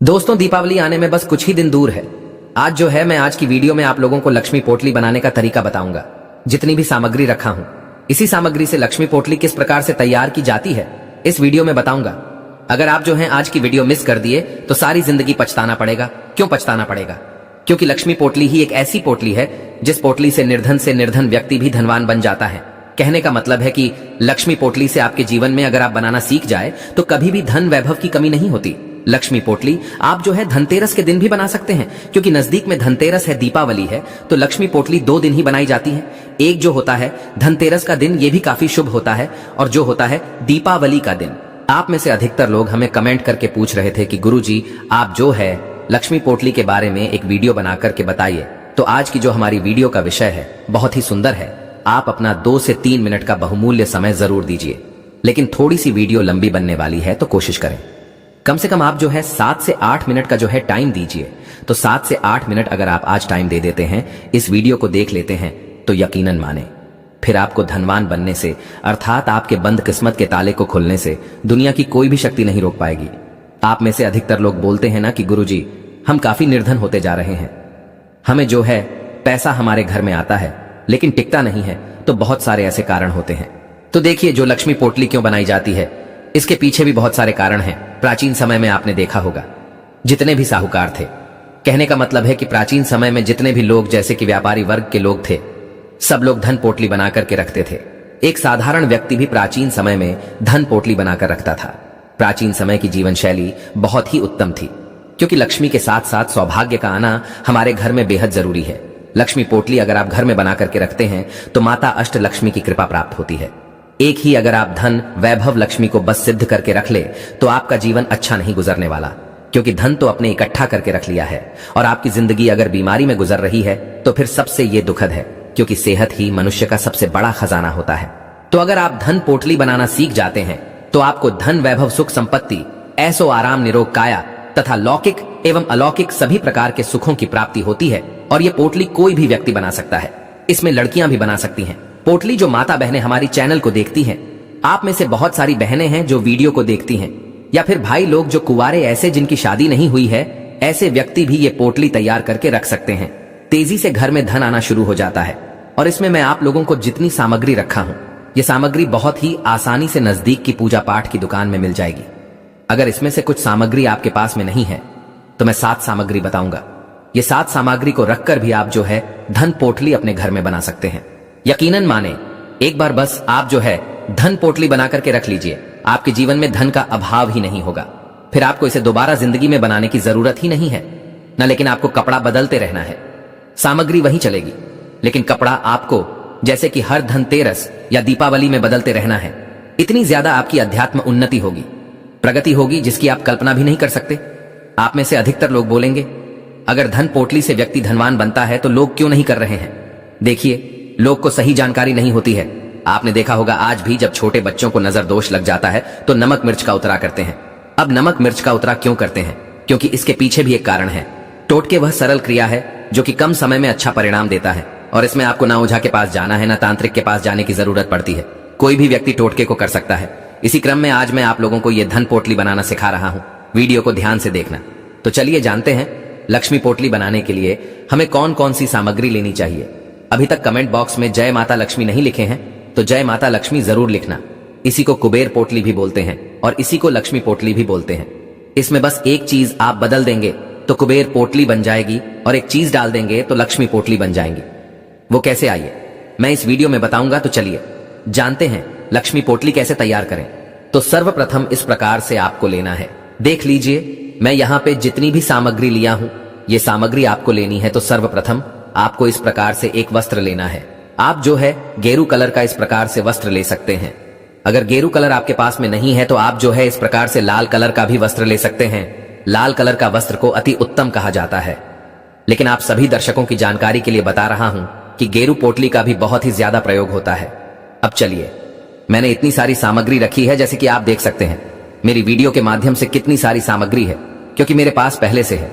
दोस्तों, दीपावली आने में बस कुछ ही दिन दूर है। आज जो है मैं आज की वीडियो में आप लोगों को लक्ष्मी पोटली बनाने का तरीका बताऊंगा। जितनी भी सामग्री रखा हूं, इसी सामग्री से लक्ष्मी पोटली किस प्रकार से तैयार की जाती है इस वीडियो में बताऊंगा। अगर आप जो है आज की वीडियो मिस कर दिए तो सारी जिंदगी पछताना पड़ेगा। क्यों पछताना पड़ेगा? क्योंकि लक्ष्मी पोटली ही एक ऐसी पोटली है जिस पोटली से निर्धन व्यक्ति भी धनवान बन जाता है। कहने का मतलब है कि लक्ष्मी पोटली से आपके जीवन में अगर आप बनाना सीख जाए तो कभी भी धन वैभव की कमी नहीं होती। लक्ष्मी पोटली आप जो है धनतेरस के दिन भी बना सकते हैं, क्योंकि नजदीक में धनतेरस है, दीपावली है, तो लक्ष्मी पोटली 2 दिन ही बनाई जाती है। एक जो होता है धनतेरस का दिन, ये भी काफी शुभ होता है, और जो होता है दीपावली का दिन। आप में से अधिकतर लोग हमें कमेंट करके पूछ रहे थे कि गुरुजी आप जो है लक्ष्मी पोटली के बारे में एक वीडियो बना करके बताइए। तो आज की जो हमारी वीडियो का विषय है बहुत ही सुंदर है। आप अपना 2 से 3 मिनट का बहुमूल्य समय जरूर दीजिए, लेकिन थोड़ी सी वीडियो लंबी बनने वाली है तो कोशिश करें कम से कम आप जो है 7 से 8 मिनट का जो है टाइम दीजिए। तो 7 से 8 मिनट अगर आप आज टाइम दे देते हैं, इस वीडियो को देख लेते हैं, तो यकीनन माने फिर आपको धनवान बनने से, अर्थात आपके बंद किस्मत के ताले को खुलने से दुनिया की कोई भी शक्ति नहीं रोक पाएगी। आप में से अधिकतर लोग बोलते हैं ना कि गुरुजी हम काफी निर्धन होते जा रहे हैं, हमें जो है पैसा हमारे घर में आता है लेकिन टिकता नहीं है। तो बहुत सारे ऐसे कारण होते हैं। तो देखिए, जो लक्ष्मी पोटली क्यों बनाई जाती है, इसके पीछे भी बहुत सारे कारण हैं। प्राचीन समय में आपने देखा होगा जितने भी साहूकार थे, कहने का मतलब है कि प्राचीन समय में जितने भी लोग जैसे कि व्यापारी वर्ग के लोग थे, सब लोग धन पोटली बना करके रखते थे। एक साधारण व्यक्ति भी प्राचीन समय में धन पोटली बनाकर रखता था। प्राचीन समय की जीवन शैली बहुत ही उत्तम थी, क्योंकि लक्ष्मी के साथ साथ सौभाग्य का आना हमारे घर में बेहद जरूरी है। लक्ष्मी पोटली अगर आप घर में बना करके रखते हैं तो माता अष्ट लक्ष्मी की कृपा प्राप्त होती है। एक ही अगर आप धन वैभव लक्ष्मी को बस सिद्ध करके रख ले तो आपका जीवन अच्छा नहीं गुजरने वाला, क्योंकि धन तो अपने इकट्ठा करके रख लिया है। और आपकी जिंदगी अगर बीमारी में गुजर रही है तो फिर सबसे ये दुखद है, क्योंकि सेहत ही मनुष्य का सबसे बड़ा खजाना होता है। तो अगर आप धन पोटली बनाना सीख जाते हैं तो आपको धन वैभव सुख संपत्ति ऐसो आराम निरोग काया तथा लौकिक एवं अलौकिक सभी प्रकार के सुखों की प्राप्ति होती है। और ये पोटली कोई भी व्यक्ति बना सकता है, इसमें लड़कियां भी बना सकती हैं। पोटली जो माता बहनें हमारी चैनल को देखती हैं, आप में से बहुत सारी बहनें हैं जो वीडियो को देखती हैं, या फिर भाई लोग जो कुंवारे ऐसे जिनकी शादी नहीं हुई है, ऐसे व्यक्ति भी ये पोटली तैयार करके रख सकते हैं। तेजी से घर में धन आना शुरू हो जाता है। और इसमें मैं आप लोगों को जितनी सामग्री रखा हूं, ये सामग्री बहुत ही आसानी से नजदीक की पूजा पाठ की दुकान में मिल जाएगी। अगर इसमें से कुछ सामग्री आपके पास में नहीं है तो मैं 7 सामग्री बताऊंगा। ये 7 सामग्री को रखकर भी आप जो है धन पोटली अपने घर में बना सकते हैं। यकीनन माने, एक बार बस आप जो है धन पोटली बना करके रख लीजिए, आपके जीवन में धन का अभाव ही नहीं होगा। फिर आपको इसे दोबारा जिंदगी में बनाने की जरूरत ही नहीं है ना, लेकिन आपको कपड़ा बदलते रहना है। सामग्री वही चलेगी, लेकिन कपड़ा आपको जैसे कि हर धनतेरस या दीपावली में बदलते रहना है। इतनी ज्यादा आपकी अध्यात्म उन्नति होगी, प्रगति होगी, जिसकी आप कल्पना भी नहीं कर सकते। आप में से अधिकतर लोग बोलेंगे अगर धन पोटली से व्यक्ति धनवान बनता है तो लोग क्यों नहीं कर रहे हैं? देखिए, लोग को सही जानकारी नहीं होती है। आपने देखा होगा आज भी जब छोटे बच्चों को नजर दोष लग जाता है तो नमक मिर्च का उतरा करते हैं। अब नमक मिर्च का उतरा क्यों करते हैं? क्योंकि इसके पीछे भी एक कारण है। टोटके वह सरल क्रिया है जो कि कम समय में अच्छा परिणाम देता है, और इसमें आपको ना ओझा के पास जाना है, ना तांत्रिक के पास जाने की जरूरत पड़ती है। कोई भी व्यक्ति टोटके को कर सकता है। इसी क्रम में आज मैं आप लोगों को यह धन पोटली बनाना सिखा रहा हूं। वीडियो को ध्यान से देखना। तो चलिए जानते हैं लक्ष्मी पोटली बनाने के लिए हमें कौन कौन सी सामग्री लेनी चाहिए। अभी तक कमेंट बॉक्स में जय माता लक्ष्मी नहीं लिखे हैं तो जय माता लक्ष्मी जरूर लिखना। इसी को कुबेर पोटली भी बोलते हैं और इसी को लक्ष्मी पोटली भी बोलते हैं। इसमें बस एक चीज आप बदल देंगे तो कुबेर पोटली बन जाएगी, और एक चीज डाल देंगे तो लक्ष्मी पोटली बन जाएंगी। वो कैसे, आइए मैं इस वीडियो में बताऊंगा। तो चलिए जानते हैं लक्ष्मी पोटली कैसे तैयार करें। तो सर्वप्रथम इस प्रकार से आपको लेना है। देख लीजिए, मैं यहाँ पे जितनी भी सामग्री लिया हूं, ये सामग्री आपको लेनी है। तो सर्वप्रथम आपको इस प्रकार से एक वस्त्र लेना है। आप जो है गेरू कलर का इस प्रकार से वस्त्र ले सकते हैं। अगर गेरू कलर आपके पास में नहीं है तो आप जो है इस प्रकार से लाल कलर का भी वस्त्र ले सकते हैं। लाल कलर का वस्त्र को अति उत्तम कहा जाता है, लेकिन आप सभी दर्शकों की जानकारी के लिए बता रहा हूं कि गेरू पोटली का भी बहुत ही ज्यादा प्रयोग होता है। अब चलिए, मैंने इतनी सारी सामग्री रखी है, जैसे कि आप देख सकते हैं मेरी वीडियो के माध्यम से कितनी सारी सामग्री है, क्योंकि मेरे पास पहले से है।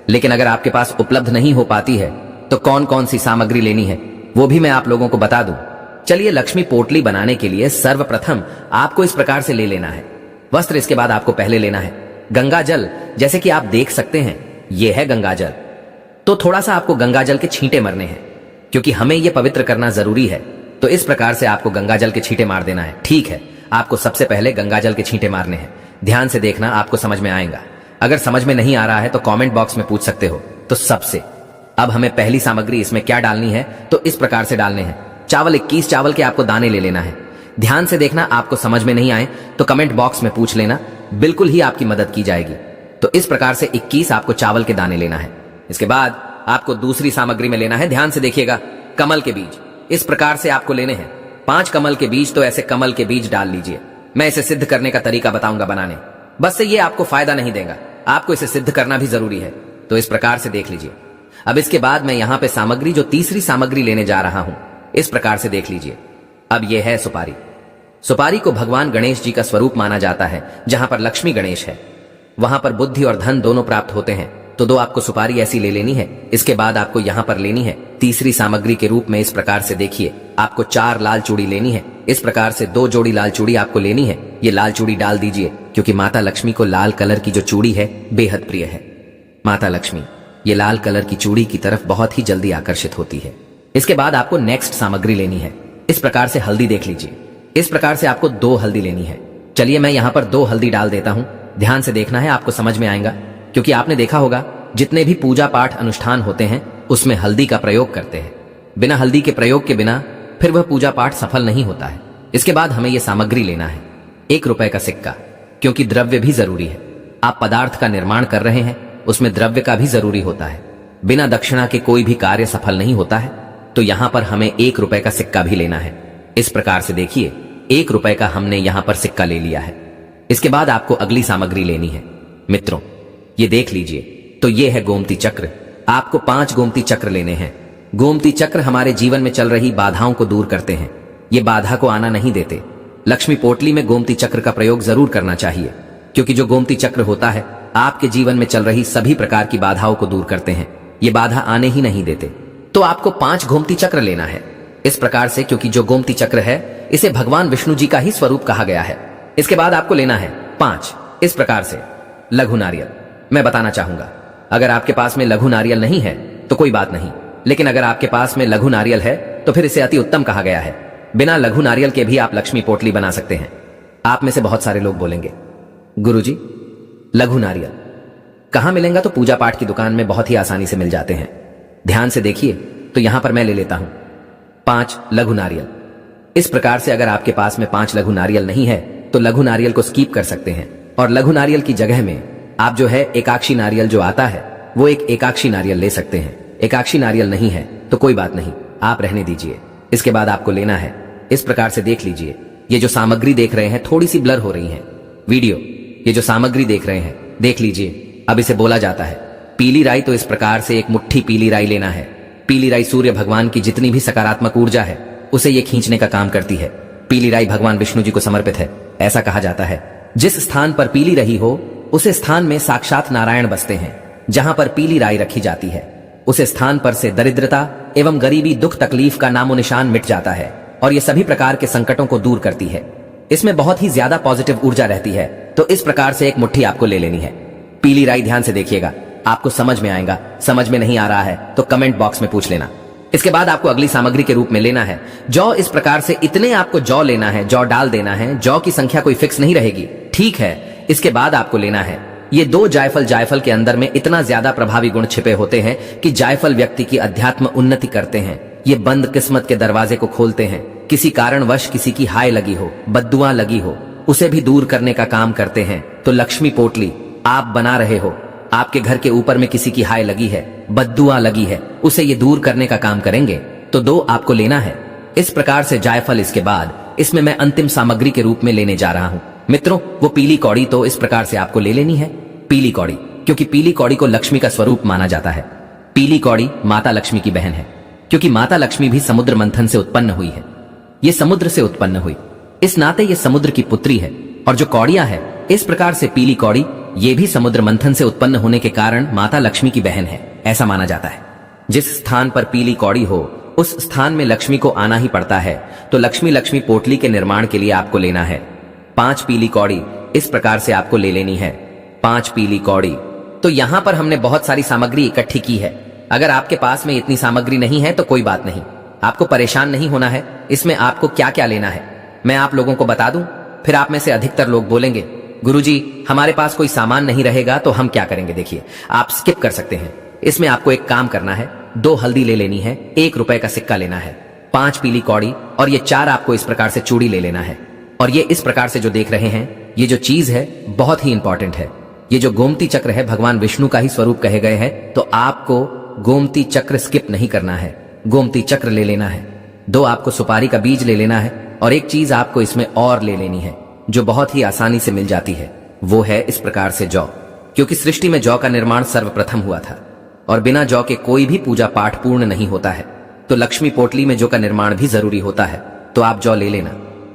लेकिन अगर आपके पास उपलब्ध नहीं हो पाती है तो कौन कौन सी सामग्री लेनी है वो भी मैं आप लोगों को बता दूं। चलिए, लक्ष्मी पोटली बनाने के लिए सर्वप्रथम आपको इस प्रकार से ले लेना है वस्त्र। इसके बाद आपको पहले लेना है गंगा जल, जैसे कि आप देख सकते हैं ये है गंगा जल। तो थोड़ा सा आपको गंगा जल के छींटे मारने हैं, क्योंकि हमें ये पवित्र करना जरूरी है। तो इस प्रकार से आपको गंगा जल के छींटे मार देना है। ठीक है, आपको सबसे पहले गंगा जल के छींटे मारने हैं। ध्यान से देखना, आपको समझ में आएगा। अगर समझ में नहीं आ रहा है तो कमेंट बॉक्स में पूछ सकते हो। तो सबसे अब हमें पहली सामग्री इसमें क्या डालनी है, तो इस प्रकार से डालने हैं चावल। 21 चावल के आपको दाने ले लेना है। ध्यान से देखना, आपको समझ में नहीं आए तो कमेंट बॉक्स में पूछ लेना, बिल्कुल ही आपकी मदद की जाएगी। तो इस प्रकार से 21 आपको चावल के दाने लेना है। इसके बाद आपको दूसरी सामग्री में लेना है, ध्यान से देखिएगा, कमल के बीज। इस प्रकार से आपको लेने हैं 5 कमल के बीज। तो ऐसे कमल के बीज डाल लीजिए। मैं इसे सिद्ध करने का तरीका बताऊंगा बनाने, बस से ये आपको फायदा नहीं देगा, आपको इसे सिद्ध करना भी जरूरी है। तो इस प्रकार से देख लीजिए। अब इसके बाद मैं यहां पे सामग्री, जो तीसरी सामग्री लेने जा रहा हूं, इस प्रकार से देख लीजिए। अब यह है सुपारी। सुपारी को भगवान गणेश जी का स्वरूप माना जाता है। जहां पर लक्ष्मी गणेश है वहां पर बुद्धि और धन दोनों प्राप्त होते हैं। तो 2 आपको सुपारी ऐसी ले लेनी है। इसके बाद आपको यहां पर लेनी है तीसरी सामग्री के रूप में, इस प्रकार से देखिए, आपको 4 लाल चूड़ी लेनी है। इस प्रकार से 2 जोड़ी लाल चूड़ी आपको लेनी है। ये लाल चूड़ी डाल दीजिए, क्योंकि माता लक्ष्मी को लाल कलर की जो चूड़ी है बेहद प्रिय है। माता लक्ष्मी ये लाल कलर की चूड़ी की तरफ बहुत ही जल्दी आकर्षित होती है। इसके बाद आपको नेक्स्ट सामग्री लेनी है। इस प्रकार से हल्दी देख लीजिए। इस प्रकार से आपको 2 हल्दी लेनी है। चलिए मैं यहां पर 2 हल्दी डाल देता हूं। ध्यान से देखना है, आपको समझ में आएगा, क्योंकि आपने देखा होगा जितने भी पूजा पाठ अनुष्ठान होते हैं उसमें हल्दी का प्रयोग करते हैं। बिना हल्दी के प्रयोग के बिना फिर वह पूजा पाठ सफल नहीं होता है। इसके बाद हमें यह सामग्री लेना है, 1 रुपए का सिक्का, क्योंकि द्रव्य भी जरूरी है। आप पदार्थ का निर्माण कर रहे हैं, उसमें द्रव्य का भी जरूरी होता है। बिना दक्षिणा के कोई भी कार्य सफल नहीं होता है। तो यहां पर हमें 1 रुपए का सिक्का भी लेना है। इस प्रकार से देखिए, 1 रुपए का हमने यहां पर सिक्का ले लिया है। इसके बाद आपको अगली सामग्री लेनी है। मित्रों ये देख लीजिए, तो ये है गोमती चक्र। आपको 5 गोमती चक्र लेने हैं। गोमती चक्र हमारे जीवन में चल रही बाधाओं को दूर करते हैं। ये बाधा को आना नहीं देते। लक्ष्मी पोटली में गोमती चक्र का प्रयोग जरूर करना चाहिए, क्योंकि जो गोमती चक्र होता है आपके जीवन में चल रही सभी प्रकार की बाधाओं को दूर करते हैं। ये बाधा आने ही नहीं देते। तो आपको 5 गोमती चक्र लेना है इस प्रकार से, क्योंकि जो गोमती चक्र है इसे भगवान विष्णु जी का ही स्वरूप कहा गया है। इसके बाद आपको लेना है 5 इस प्रकार से लघु नारियल। मैं बताना चाहूंगा, अगर आपके पास में लघु नारियल नहीं है तो कोई बात नहीं, लेकिन अगर आपके पास में लघु नारियल है तो फिर इसे अति उत्तम कहा गया है। बिना लघु नारियल के भी आप लक्ष्मी पोटली बना सकते हैं। आप में से बहुत सारे लोग बोलेंगे, गुरुजी लघु नारियल कहां मिलेगा? तो पूजा पाठ की दुकान में बहुत ही आसानी से मिल जाते हैं। ध्यान से देखिए, तो यहां पर मैं ले लेता हूं 5 लघु नारियल। इस प्रकार से अगर आपके पास में 5 लघु नारियल नहीं है तो लघु नारियल को स्कीप कर सकते हैं, और लघु नारियल की जगह में आप जो है एकाक्षी नारियल जो आता है वो एक एकाक्षी नारियल ले सकते हैं। एकाक्षी नारियल नहीं है तो कोई बात नहीं, आप रहने दीजिए। इसके बाद आपको लेना है, इस प्रकार से देख लीजिए, ये जो सामग्री देख रहे हैं थोड़ी सी ब्लर हो रही है वीडियो, ये जो सामग्री देख रहे हैं देख लीजिए। अब इसे बोला जाता है पीली राई। तो इस प्रकार से एक मुट्ठी पीली राई लेना है। पीली राई सूर्य भगवान की जितनी भी सकारात्मक ऊर्जा है उसे ये खींचने का काम करती है। पीली राई भगवान विष्णु जी को समर्पित है। ऐसा कहा जाता है जिस स्थान पर पीली रही हो उस स्थान में साक्षात नारायण बसते हैं। जहां पर पीली राई रखी जाती है उस स्थान पर से दरिद्रता एवं गरीबी, दुख तकलीफ का नामो निशान मिट जाता है, और ये सभी प्रकार के संकटों को दूर करती है। इसमें बहुत ही ज्यादा पॉजिटिव ऊर्जा रहती है। तो इस प्रकार से एक मुट्ठी आपको ले लेनी है पीली राई। ध्यान से देखिएगा, आपको समझ में आएगा। समझ में नहीं आ रहा है तो कमेंट बॉक्स में पूछ लेना। इसके बाद आपको अगली सामग्री के रूप में लेना है जौ। इस प्रकार से इतने आपको जौ लेना है, जौ डाल देना है। जौ की संख्या कोई फिक्स नहीं रहेगी, ठीक है। इसके बाद आपको लेना है ये 2 जायफल। जायफल के अंदर में इतना ज्यादा प्रभावी गुण छिपे होते हैं कि जायफल व्यक्ति की अध्यात्म उन्नति करते हैं। ये बंद किस्मत के दरवाजे को खोलते हैं। किसी कारणवश किसी की हाय लगी हो, बद्दुआ लगी हो, उसे भी दूर करने का काम करते हैं। तो लक्ष्मी पोटली आप बना रहे हो, आपके घर के ऊपर में किसी की हाय लगी है, बद्दुआ लगी है, उसे ये दूर करने का काम करेंगे। तो 2 आपको लेना है इस प्रकार से जायफल। इसके बाद इसमें मैं अंतिम सामग्री के रूप में लेने जा रहा हूं मित्रों, वो पीली कौड़ी। तो इस प्रकार से आपको ले लेनी है पीली कौड़ी, क्योंकि पीली कौड़ी को लक्ष्मी का स्वरूप माना जाता है। पीली कौड़ी माता लक्ष्मी की बहन है, क्योंकि माता लक्ष्मी भी समुद्र मंथन से उत्पन्न हुई है। ये समुद्र से उत्पन्न हुई, इस नाते ये समुद्र की पुत्री है। और जो कौड़ियां है इस प्रकार से पीली कौड़ी, ये भी समुद्र मंथन से उत्पन्न होने के कारण माता लक्ष्मी की बहन है, ऐसा माना जाता है। जिस स्थान पर पीली कौड़ी हो उस स्थान में लक्ष्मी को आना ही पड़ता है। तो लक्ष्मी पोटली के निर्माण के लिए आपको लेना है 5 पीली कौड़ी। इस प्रकार से आपको ले लेनी है 5 पीली कौड़ी। तो यहाँ पर हमने बहुत सारी सामग्री इकट्ठी की है। अगर आपके पास में इतनी सामग्री नहीं है तो कोई बात नहीं, आपको परेशान नहीं होना है। इसमें आपको क्या क्या लेना है मैं आप लोगों को बता दूं, फिर आप में से अधिकतर लोग बोलेंगे गुरुजी हमारे पास कोई सामान नहीं रहेगा तो हम क्या करेंगे। देखिए आप स्किप कर सकते हैं। इसमें आपको एक काम करना है, 2 हल्दी ले लेनी है, 1 रुपए का सिक्का लेना है, 5 पीली कौड़ी और ये 4 आपको इस प्रकार से चूड़ी ले लेना है। और ये इस प्रकार से जो देख रहे हैं, ये जो चीज है बहुत ही इंपॉर्टेंट है। ये जो गोमती चक्र है भगवान विष्णु का ही स्वरूप कहे गए हैं, तो आपको गोमती चक्र स्किप नहीं करना है, गोमती चक्र ले लेना है। 2 आपको सुपारी का बीज ले लेना है और एक चीज आपको इसमें और ले लेनी है जो बहुत ही आसानी से मिल जाती है, वो है इस प्रकार से जौ। क्योंकि सृष्टि में जौ का निर्माण सर्वप्रथम हुआ था और बिना जौ के कोई भी पूजा पाठ पूर्ण नहीं होता है, तो लक्ष्मी पोटली में जौ का निर्माण भी जरूरी होता है, तो आप जौ ले लेना।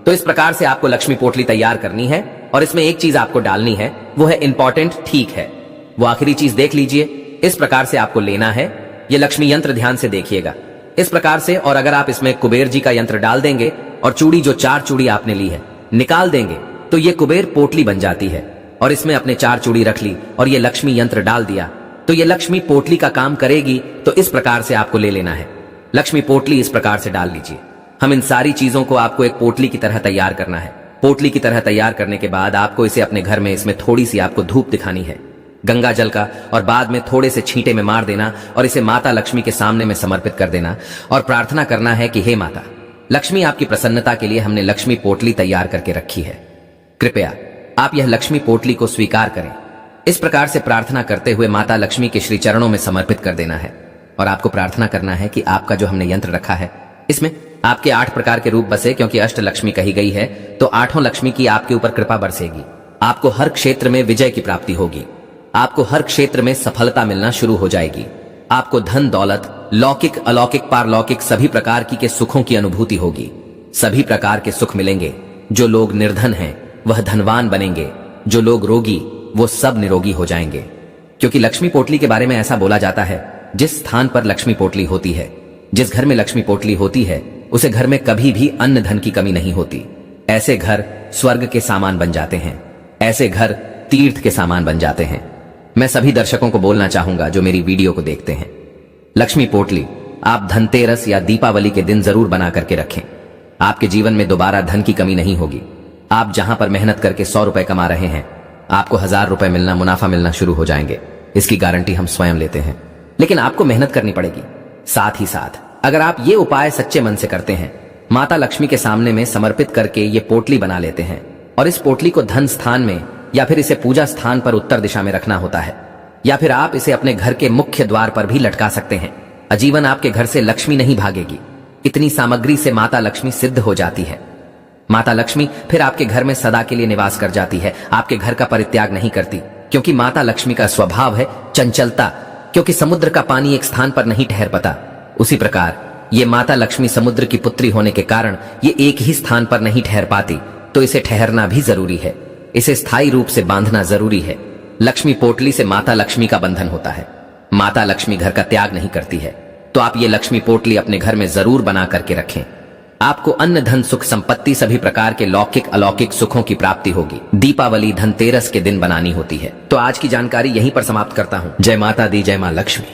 तो इस प्रकार से आपको लक्ष्मी पोटली तैयार करनी है और इसमें एक चीज आपको डालनी है, वो है इंपॉर्टेंट, ठीक है, वो आखिरी चीज देख लीजिए। इस प्रकार से आपको लेना है, ये लक्ष्मी यंत्र ध्यान से देखिएगा इस प्रकार से। और अगर आप इसमें कुबेर जी का यंत्र डाल देंगे और चूड़ी जो 4 चूड़ी आपने ली है निकाल देंगे तो ये कुबेर पोटली बन जाती है। और इसमें अपने 4 चूड़ी रख ली और ये लक्ष्मी यंत्र डाल दिया तो ये लक्ष्मी पोटली का काम करेगी। तो इस प्रकार से आपको ले लेना है, लक्ष्मी पोटली इस प्रकार से डाल लीजिए। हम इन सारी चीजों को आपको एक पोटली की तरह तैयार करना है। पोटली की तरह तैयार करने के बाद आपको इसे अपने घर में इसमें थोड़ी सी आपको धूप दिखानी है गंगा जल का, और बाद में थोड़े से छींटे में मार देना और इसे माता लक्ष्मी के सामने में समर्पित कर देना और प्रार्थना करना है कि हे माता लक्ष्मी, आपकी प्रसन्नता के लिए हमने लक्ष्मी पोटली तैयार करके रखी है, कृपया आप यह लक्ष्मी पोटली को स्वीकार करें। इस प्रकार से प्रार्थना करते हुए माता लक्ष्मी के श्री चरणों में समर्पित कर देना है। और आपको प्रार्थना करना है कि आपका जो हमने यंत्र रखा है इसमें आपके 8 प्रकार के रूप बसे, क्योंकि अष्ट लक्ष्मी कही गई है, तो 8 लक्ष्मी की आपके ऊपर कृपा बरसेगी। आपको हर क्षेत्र में विजय की प्राप्ति होगी, आपको हर क्षेत्र में सफलता मिलना शुरू हो जाएगी। आपको धन दौलत, लौकिक अलौकिक पारलौकिक सभी प्रकार की के सुखों की अनुभूति होगी। सभी प्रकार के सुख मिलेंगे। जो लोग निर्धन हैं वह धनवान बनेंगे, जो लोग रोगी वो सब निरोगी हो जाएंगे। क्योंकि लक्ष्मी पोटली के बारे में ऐसा बोला जाता है, जिस स्थान पर लक्ष्मी पोटली होती है, जिस घर में लक्ष्मी पोटली होती है, उसे घर में कभी भी अन्न धन की कमी नहीं होती। ऐसे घर स्वर्ग के सामान बन जाते हैं, ऐसे घर तीर्थ के सामान बन जाते हैं। मैं सभी दर्शकों को बोलना चाहूंगा जो मेरी वीडियो को देखते हैं, लक्ष्मी पोटली आप धनतेरस या दीपावली के दिन जरूर बना करके रखें। आपके जीवन में दोबारा धन की कमी नहीं होगी। आप जहां पर मेहनत करके 100 रुपए कमा रहे हैं, आपको 1000 रुपए मिलना, मुनाफा मिलना शुरू हो जाएंगे। इसकी गारंटी हम स्वयं लेते हैं, लेकिन आपको मेहनत करनी पड़ेगी। साथ ही साथ अगर आप ये उपाय सच्चे मन से करते हैं, माता लक्ष्मी के सामने में समर्पित करके ये पोटली बना लेते हैं, और इस पोटली को धन स्थान में या फिर इसे पूजा स्थान पर उत्तर दिशा में रखना होता है, या फिर आप इसे अपने घर के मुख्य द्वार पर भी लटका सकते हैं। आजीवन आपके घर से लक्ष्मी नहीं भागेगी। इतनी सामग्री से माता लक्ष्मी सिद्ध हो जाती है। माता लक्ष्मी फिर आपके घर में सदा के लिए निवास कर जाती है, आपके घर का परित्याग नहीं करती, क्योंकि माता लक्ष्मी का स्वभाव है चंचलता। क्योंकि समुद्र का पानी एक स्थान पर नहीं ठहर पाता, उसी प्रकार ये माता लक्ष्मी समुद्र की पुत्री होने के कारण ये एक ही स्थान पर नहीं ठहर पाती, तो इसे ठहरना भी जरूरी है, इसे स्थायी रूप से बांधना जरूरी है। लक्ष्मी पोटली से माता लक्ष्मी का बंधन होता है। माता लक्ष्मी घर का त्याग नहीं करती है, तो आप ये लक्ष्मी पोटली अपने घर में जरूर बना करके रखें। आपको अन्न धन सुख संपत्ति सभी प्रकार के लौकिक अलौकिक सुखों की प्राप्ति होगी। दीपावली धनतेरस के दिन बनानी होती है। तो आज की जानकारी यहीं पर समाप्त करता हूं। जय माता दी, जय मां लक्ष्मी।